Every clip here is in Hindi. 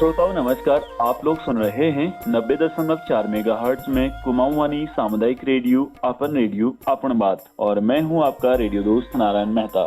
श्रोताओं नमस्कार। आप लोग सुन रहे हैं 90.4 मेगाहर्ट्ज में कुमाऊं वाणी सामुदायिक रेडियो अपन बात और मैं हूं आपका रेडियो दोस्त नारायण मेहता।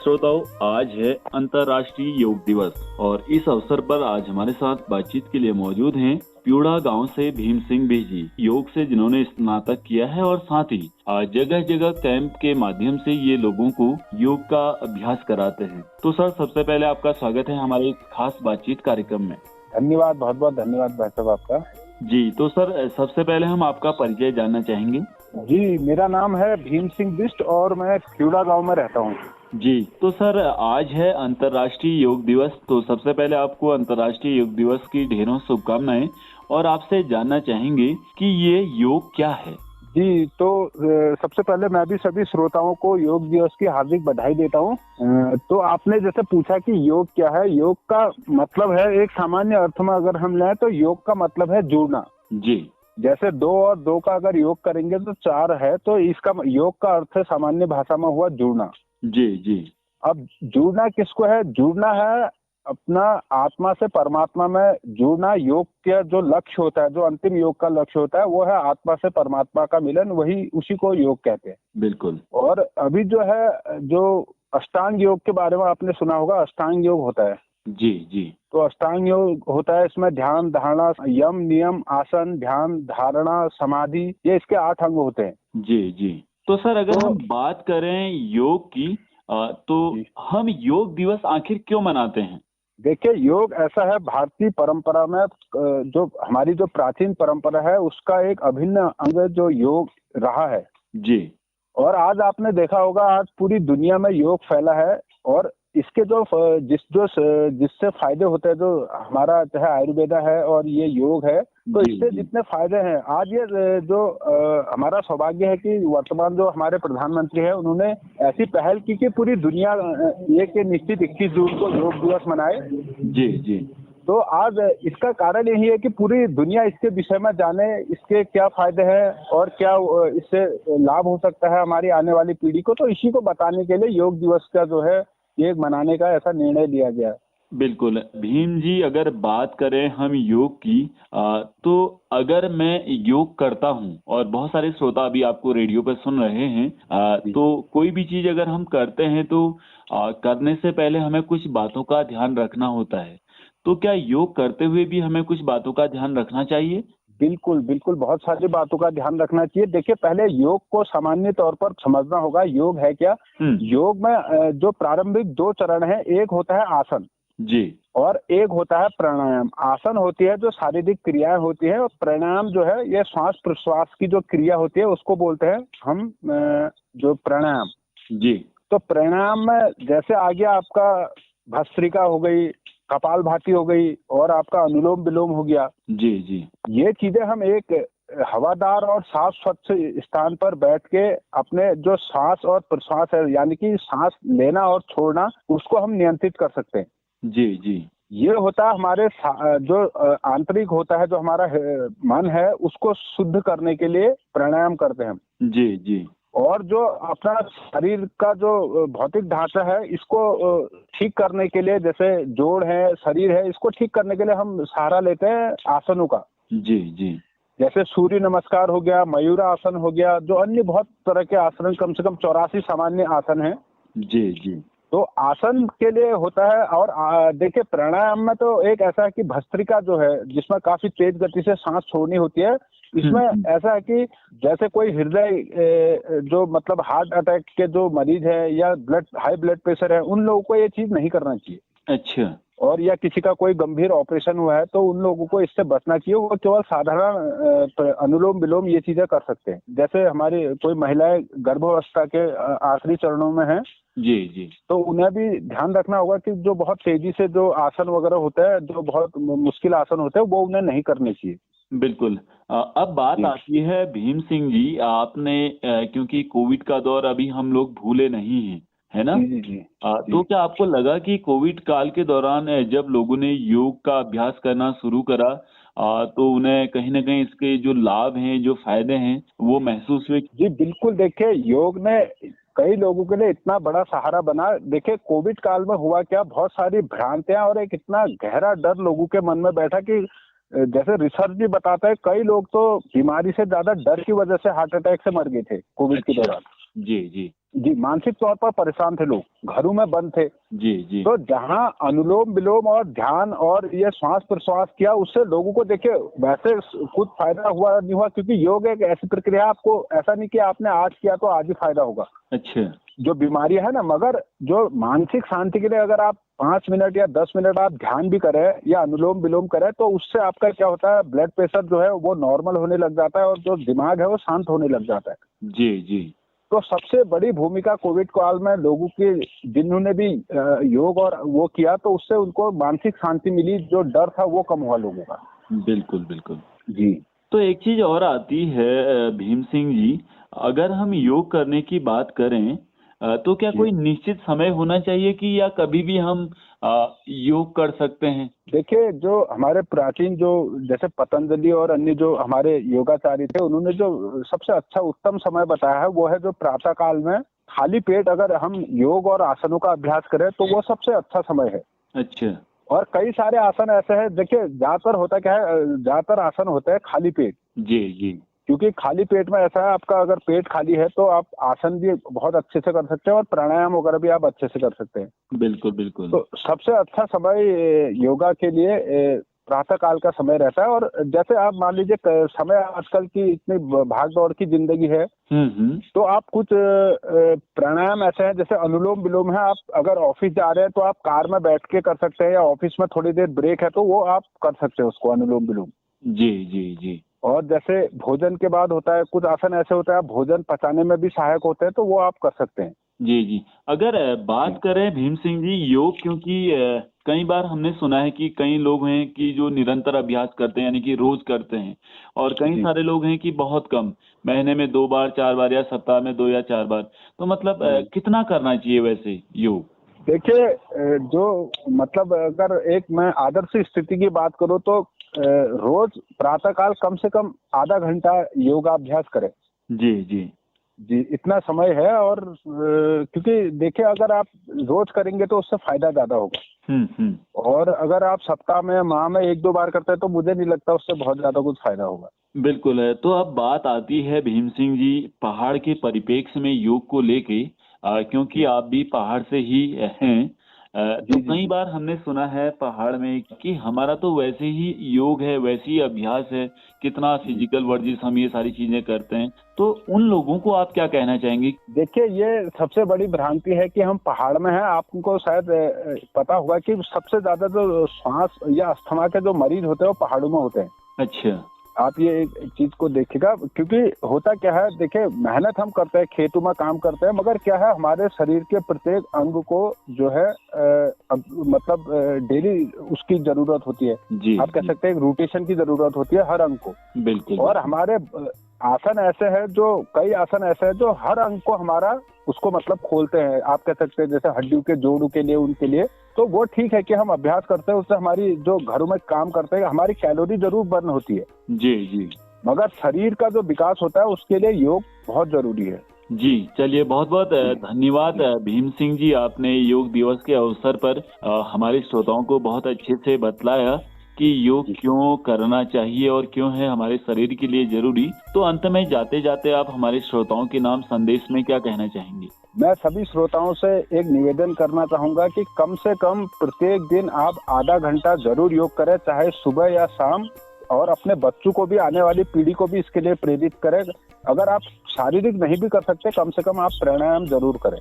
श्रोताओं, आज है अंतर्राष्ट्रीय योग दिवस और इस अवसर पर आज हमारे साथ बातचीत के लिए मौजूद हैं प्यूड़ा गांव से भीम सिंह बिजी, योग से जिन्होंने स्नातक किया है और साथ ही जगह जगह कैंप के माध्यम से ये लोगों को योग का अभ्यास कराते हैं। तो सर, सबसे पहले आपका स्वागत है हमारे इस खास बातचीत कार्यक्रम में। धन्यवाद, बहुत बहुत धन्यवाद भाई साहब आपका। जी, तो सर सबसे पहले हम आपका परिचय जानना चाहेंगे। जी, मेरा नाम है भीम सिंह बिष्ट और मैं प्यूड़ा गांव में रहता हूँ। जी, तो सर आज है अंतर्राष्ट्रीय योग दिवस, तो सबसे पहले आपको अंतर्राष्ट्रीय योग दिवस की ढेरों शुभकामनाएं और आपसे जानना चाहेंगे कि ये योग क्या है। जी, तो सबसे पहले मैं भी सभी श्रोताओं को योग दिवस की हार्दिक बधाई देता हूँ। तो आपने जैसे पूछा कि योग क्या है, योग का मतलब है, एक सामान्य अर्थ में अगर हम लें तो योग का मतलब है जुड़ना। जी, जैसे 2 और 2 का अगर योग करेंगे तो 4 है, तो इसका योग का अर्थ है सामान्य भाषा में हुआ जुड़ना। जी, जी। अब जुड़ना किसको है? जुड़ना है अपना आत्मा से परमात्मा में जुड़ना। योग का जो लक्ष्य होता है, जो अंतिम योग का लक्ष्य होता है, वो है आत्मा से परमात्मा का मिलन, वही उसी को योग कहते हैं। बिल्कुल। और अभी जो है, जो अष्टांग योग के बारे में आपने सुना होगा, अष्टांग योग होता है। जी, जी। तो अष्टांग योग होता है, इसमें ध्यान, धारणा, यम, नियम, आसन, ध्यान, धारणा, समाधि, ये इसके 8 अंग होते हैं। जी, जी। तो सर अगर हम बात करें योग की तो हम योग दिवस आखिर क्यों मनाते हैं? देखिए, योग ऐसा है, भारतीय परंपरा में जो हमारी जो प्राचीन परंपरा है उसका एक अभिन्न अंग जो योग रहा है। जी। और आज आपने देखा होगा, आज पूरी दुनिया में योग फैला है और इसके जिससे फायदे होते हैं, जो हमारा चाहे आयुर्वेदा है और ये योग है, तो इससे जितने फायदे हैं, आज ये जो हमारा सौभाग्य है कि वर्तमान जो हमारे प्रधानमंत्री है, उन्होंने ऐसी पहल की कि पूरी दुनिया एक निश्चित 21 जून को योग दिवस मनाए। जी, जी। तो आज इसका कारण यही है कि पूरी दुनिया इसके विषय में जाने, इसके क्या फायदे हैं और क्या इससे लाभ हो सकता है हमारी आने वाली पीढ़ी को। तो इसी को बताने के लिए योग दिवस का जो है ये मनाने का ऐसा निर्णय लिया गया है। बिल्कुल भीम जी, अगर बात करें हम योग की तो अगर मैं योग करता हूं और बहुत सारे श्रोता अभी आपको रेडियो पर सुन रहे हैं, तो कोई भी चीज अगर हम करते हैं तो करने से पहले हमें कुछ बातों का ध्यान रखना होता है। तो क्या योग करते हुए भी हमें कुछ बातों का ध्यान रखना चाहिए? बिल्कुल, बिल्कुल, बहुत सारी बातों का ध्यान रखना चाहिए। देखिए, पहले योग को सामान्य तौर पर समझना होगा, योग है क्या। योग में जो प्रारंभिक 2 चरण है, एक होता है आसन जी और एक होता है प्राणायाम। आसन होती है जो शारीरिक क्रियाएं होती है और प्राणायाम जो है ये श्वास प्रश्वास की जो क्रिया होती है उसको बोलते हैं हम जो प्राणायाम। जी। तो प्राणायाम में जैसे आ गया आपका भस्त्रिका हो गई, कपालभाति हो गई और आपका अनुलोम विलोम हो गया। जी, जी। ये चीजें हम एक हवादार और साफ स्वच्छ स्थान पर बैठ के अपने जो सांस और प्रश्वास है, यानी कि सांस लेना और छोड़ना, उसको हम नियंत्रित कर सकते हैं। जी, जी। ये होता है हमारे जो आंतरिक होता है, जो हमारा मन है, उसको शुद्ध करने के लिए प्राणायाम करते हैं हम। जी, जी। और जो अपना शरीर का जो भौतिक ढांचा है, इसको ठीक करने के लिए, जैसे जोड़ है, शरीर है, इसको ठीक करने के लिए हम सहारा लेते हैं आसनों का। जी, जी। जैसे सूर्य नमस्कार हो गया, मयूरासन हो गया, जो अन्य बहुत तरह के आसन, कम से कम 84 सामान्य आसन हैं। जी, जी। तो आसन के लिए होता है। और देखिए, प्राणायाम में तो एक ऐसा है कि भस्त्रिका जो है, जिसमें काफी तेज गति से सांस छोड़नी होती है, इसमें ऐसा है कि जैसे कोई हृदय जो मतलब हार्ट अटैक के जो मरीज है या हाई ब्लड प्रेशर है, उन लोगों को ये चीज नहीं करना चाहिए। अच्छा। और या किसी का कोई गंभीर ऑपरेशन हुआ है तो उन लोगों को इससे बचना चाहिए। वो केवल साधारण अनुलोम विलोम ये चीजें कर सकते हैं। जैसे हमारी कोई महिलाएं गर्भावस्था के आखिरी चरणों में हैं, जी, जी। तो उन्हें भी ध्यान रखना होगा कि जो बहुत तेजी से जो आसन वगैरह होता है, जो बहुत मुश्किल आसन होते हैं, वो उन्हें नहीं करने चाहिए। बिल्कुल। अब बात आती है भीम सिंह जी, आपने क्योंकि कोविड का दौर अभी हम लोग भूले नहीं हैं, है ना? जी, जी, तो क्या आपको लगा कि कोविड काल के दौरान जब लोगों ने योग का अभ्यास करना शुरू करा तो उन्हें कहीं न कहीं इसके जो लाभ हैं, जो फायदे हैं, वो महसूस हुए? जी, बिल्कुल। देखिए, योग ने कई लोगों के लिए इतना बड़ा सहारा बना। देखिए कोविड काल में हुआ क्या, बहुत सारी भ्रांतियां और एक इतना गहरा डर लोगों के मन में बैठा कि जैसे रिसर्च भी बताता है, कई लोग तो बीमारी से ज्यादा डर की वजह से हार्ट अटैक से मर गए थे कोविड के दौरान। जी जी, मानसिक तौर पर परेशान थे लोग, घरों में बंद थे। जी तो जहां अनुलोम विलोम और ध्यान और ये श्वास प्रश्वास किया, उससे लोगों को देखिए वैसे कुछ फायदा हुआ नहीं हुआ, क्योंकि योग एक ऐसी प्रक्रिया, आपको ऐसा नहीं कि आपने आज किया तो आज ही फायदा होगा। अच्छा। जो बीमारी है ना, मगर जो मानसिक शांति के लिए अगर आप 5 मिनट या 10 मिनट आप ध्यान भी करें या अनुलोम विलोम करें, तो उससे आपका क्या होता है, ब्लड प्रेशर जो है वो नॉर्मल होने लग जाता है और जो दिमाग है वो शांत होने लग जाता है। जी तो सबसे बड़ी भूमिका कोविड काल में लोगों की, जिन्होंने भी योग और वो किया, तो उससे उनको मानसिक शांति मिली, जो डर था वो कम हुआ लोगों का। बिल्कुल जी। तो एक चीज और आती है भीम सिंह जी, अगर हम योग करने की बात करें तो क्या कोई निश्चित समय होना चाहिए कि या कभी भी हम योग कर सकते हैं? देखिए जो हमारे प्राचीन, जो जैसे पतंजलि और अन्य जो हमारे योगाचार्य थे, उन्होंने जो सबसे अच्छा उत्तम समय बताया है वो है जो प्रातः काल में खाली पेट अगर हम योग और आसनों का अभ्यास करें तो वो सबसे अच्छा समय है। अच्छा। और कई सारे आसन ऐसे हैं, देखिए ज्यादातर होता क्या है, ज्यादातर आसन होते हैं खाली पेट। जी क्योंकि खाली पेट में ऐसा है, आपका अगर पेट खाली है तो आप आसन भी बहुत अच्छे से कर सकते हैं और प्राणायाम वगैरह भी आप अच्छे से कर सकते हैं। बिल्कुल तो सबसे अच्छा समय योगा के लिए प्रातः काल का समय रहता है। और जैसे आप मान लीजिए समय आजकल की इतनी भाग दौड़ की जिंदगी है, तो आप कुछ प्राणायाम ऐसे हैं, जैसे अनुलोम विलोम है, आप अगर ऑफिस जा रहे हैं तो आप कार में बैठ के कर सकते हैं, या ऑफिस में थोड़ी देर ब्रेक है तो वो आप कर सकते हैं उसको, अनुलोम विलोम। जी और जैसे भोजन के बाद होता है, कुछ आसन ऐसे होता है भोजन पचाने में भी सहायक होते हैं, तो वो आप कर सकते हैं। जी अगर बात करें भीम सिंह जी योग, क्योंकि कई बार हमने सुना है कि कई लोग हैं कि जो निरंतर अभ्यास करते हैं, यानी कि रोज करते हैं, और कई सारे लोग हैं कि बहुत कम, महीने में 2 बार 4 बार या सप्ताह में 2 या 4 बार। तो मतलब कितना करना चाहिए वैसे योग? देखिए जो मतलब अगर एक मैं आदर्श स्थिति की बात करूं तो रोज प्रातःकाल कम से कम आधा घंटा योगाभ्यास करें। जी इतना समय है। और क्योंकि देखिए अगर आप रोज करेंगे तो उससे फायदा ज्यादा होगा। और अगर आप सप्ताह में माह में 1-2 बार करते हैं तो मुझे नहीं लगता उससे बहुत ज्यादा कुछ फायदा होगा। बिल्कुल है। तो अब बात आती है भीम सिंह जी पहाड़ के परिप्रेक्ष्य में योग को लेके, क्योंकि आप भी पहाड़ से ही हैं। तो कई बार हमने सुना है पहाड़ में कि हमारा तो वैसे ही योग है, वैसे ही अभ्यास है, कितना फिजिकल वर्जिश हम ये सारी चीजें करते हैं, तो उन लोगों को आप क्या कहना चाहेंगे? देखिए ये सबसे बड़ी भ्रांति है कि हम पहाड़ में हैं। आपको शायद पता होगा कि सबसे ज्यादा जो श्वास या अस्थमा के जो मरीज होते हैं वो पहाड़ों में होते हैं। अच्छा। आप ये एक चीज को देखिएगा, क्योंकि होता क्या है, देखिए मेहनत हम करते हैं, खेतों में काम करते हैं, मगर क्या है हमारे शरीर के प्रत्येक अंग को जो है मतलब डेली उसकी जरूरत होती है। आप कह सकते हैं रोटेशन की जरूरत होती है हर अंग को। बिल्कुल। और हमारे आसन ऐसे हैं, जो कई आसन ऐसे हैं जो हर अंग को हमारा उसको मतलब खोलते हैं। आप कह सकते हैं जैसे हड्डियों के जोड़ों के लिए, उनके लिए तो वो ठीक है कि हम अभ्यास करते हैं, उससे हमारी जो घरों में काम करते हैं हमारी कैलोरी जरूर बर्न होती है। जी मगर शरीर का जो विकास होता है उसके लिए योग बहुत जरूरी है। जी चलिए, बहुत बहुत धन्यवाद भीम सिंह जी, आपने योग दिवस के अवसर पर हमारे श्रोताओं को बहुत अच्छे से बतलाया कि योग क्यों करना चाहिए और क्यों है हमारे शरीर के लिए जरूरी। तो अंत में जाते जाते आप हमारे श्रोताओं के नाम संदेश में क्या कहना चाहेंगे? मैं सभी श्रोताओं से एक निवेदन करना चाहूंगा कि कम से कम प्रत्येक दिन आप आधा घंटा जरूर योग करें, चाहे सुबह या शाम, और अपने बच्चों को भी, आने वाली पीढ़ी को भी इसके लिए प्रेरित करें। अगर आप शारीरिक नहीं भी कर सकते, कम से कम आप प्राणायाम जरूर करें।